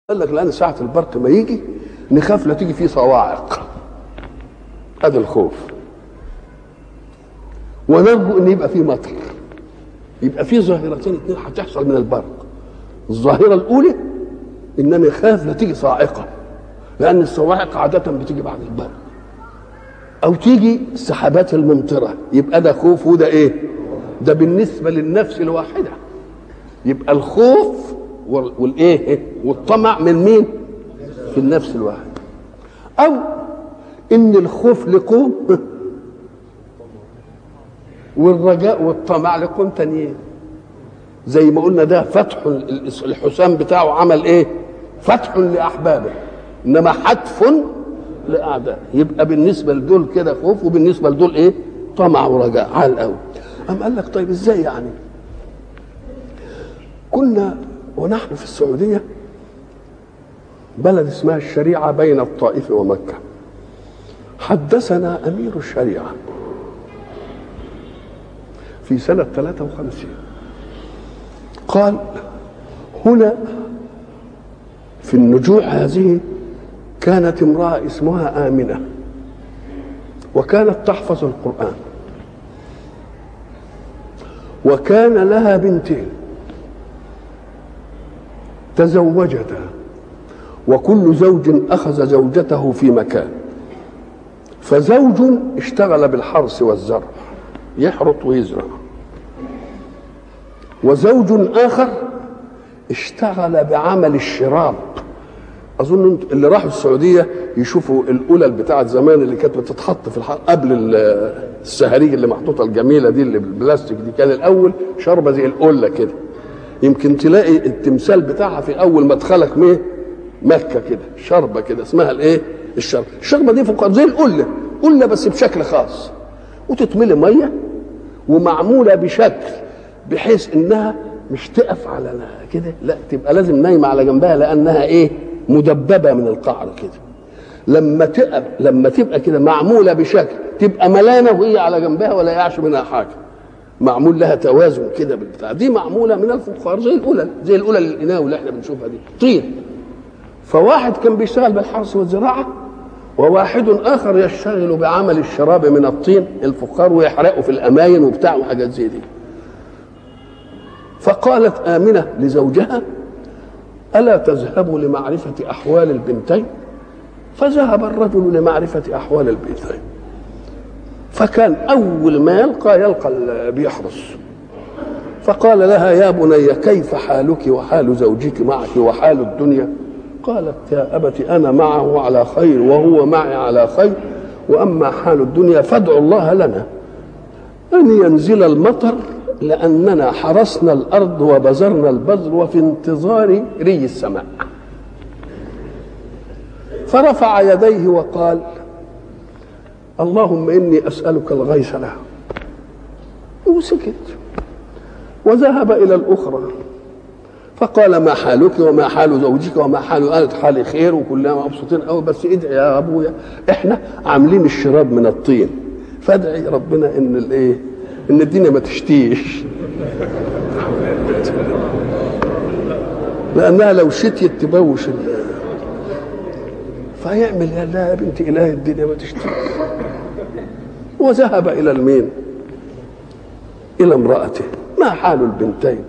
قال لك لان ساعه البرق ما يجي نخاف لا تيجي فيه صواعق، ادي الخوف، ونرجو ان يبقى فيه مطر. يبقى فيه ظاهرتين اثنين هتحصل من البرق. الظاهره الاولى ان انا خاف لا تيجي صاعقه، لان الصواعق عاده بتيجي بعد البرق، او تيجي السحابات الممطره، يبقى ده خوف وده ايه؟ ده بالنسبه للنفس الواحده. يبقى الخوف والايه والطمع من مين؟ في النفس الواحد. او ان الخوف لقوم والرجاء والطمع لقوم تانيين، زي ما قلنا ده فتح الحسام بتاعه عمل ايه؟ فتح لاحبابه، انما حتف لاعداء. يبقى بالنسبه لدول كده خوف، وبالنسبه لدول ايه؟ طمع ورجاء على الاول. قال لك طيب ازاي يعني؟ كنا ونحن في السعوديه بلد اسمها الشريعه بين الطائف ومكه، حدثنا امير الشريعه في سنه 53 قال: هنا في النجوع هذه كانت امراه اسمها امنه، وكانت تحفظ القران، وكان لها بنتين تزوجتا، وكل زوج اخذ زوجته في مكان. فزوج اشتغل بالحرث والزرع، يحرث ويزرع، وزوج اخر اشتغل بعمل الشراب. اظن اللي راحوا السعوديه يشوفوا القلل بتاعت زمان اللي كانت بتتحط في الحرب قبل السهاريج اللي محطوطه الجميله دي اللي بالبلاستيك دي، كان الاول شربه زي القله كده، يمكن تلاقي التمثال بتاعها في اول مدخلك مكه كده، شربه كده اسمها الايه؟ الشربه دي فوق زي قله بس بشكل خاص، وتتملي ميه ومعموله بشكل بحيث انها مش تقف على كده، لا تبقى لازم نايمه على جنبها، لانها ايه؟ مدببه من القعر كده. لما تبقى كده معموله بشكل تبقى ملانه وهي على جنبها ولا يعش منها حاجه، معمول لها توازن كده بالبتاع. دي معموله من الفخار زي القلل الاناوي اللي احنا بنشوفها دي طين. فواحد كان بيشتغل بالحرث والزراعه، وواحد اخر يشتغل بعمل الشراب من الطين الفخار ويحرقه في الاماين وبتاع وحاجات زي دي. فقالت آمنة لزوجها: ألا تذهب لمعرفة أحوال البنتين؟ فذهب الرجل لمعرفة أحوال البنتين، فكان أول ما يلقى بيحرص، فقال لها: يا بني كيف حالك وحال زوجك معك وحال الدنيا؟ قالت: يا أبت أنا معه على خير وهو معي على خير، وأما حال الدنيا فادعوا الله لنا أن ينزل المطر، لأننا حرسنا الأرض وبذرنا البذر وفي انتظار ري السماء. فرفع يديه وقال: اللهم إني أسألك الغيث لها. وسكت وذهب إلى الأخرى فقال: ما حالك وما حال زوجك وما حال؟ قالت: حالي خير وكلنا مبسوطين قوي، بس ادعي يا أبويا، إحنا عاملين الشراب من الطين، فادعي ربنا إن الدنيا ما تشتيش، لأنها لو شتيت تبوش فيعمل يا بنت إله الدنيا ما تشتيش. وذهب إلى المين؟ إلى امرأته: ما حال البنتين؟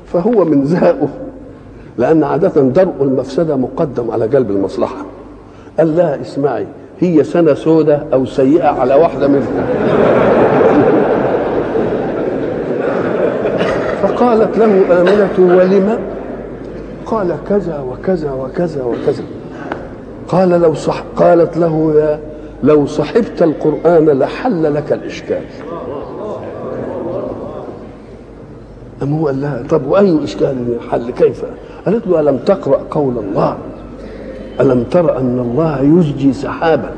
فهو من ذائه، لأن عادة درء المفسدة مقدم على جلب المصلحة. قال لها: اسمعي، هي سنة سودة أو سيئة على واحدة منهم. فقالت له آمنة: ولم؟ قال: كذا وكذا وكذا وكذا. قال: قالت له: لو صحبت القرآن لحل لك الإشكال. أم هو قال لها: طب وأي إشكال حل كيف؟ قالت له: ألم تقرأ قول الله؟ ألم ترى أن الله يزجي سحابا؟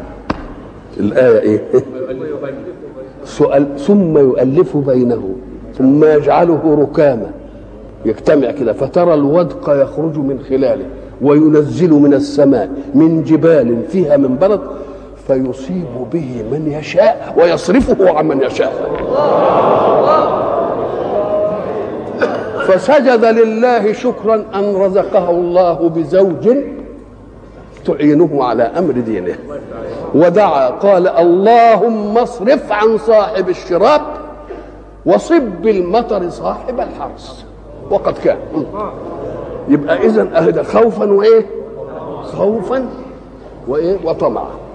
الآية إيه؟ سؤال: ثم يؤلف بينه ثم يجعله ركاما يجتمع كده، فترى الودق يخرج من خلاله وينزل من السماء من جبال فيها من برد فيصيب به من يشاء ويصرفه عن من يشاء. فسجد لله شكرا أن رزقه الله بزوج تعينه على أمر دينه، ودعا قال اللهم اصرف عن صاحب الشراب وصب المطر صاحب الحرث، وقد كان. يبقى إذن أهدى خوفا وإيه؟ خوفا وإيه؟ وطمعا.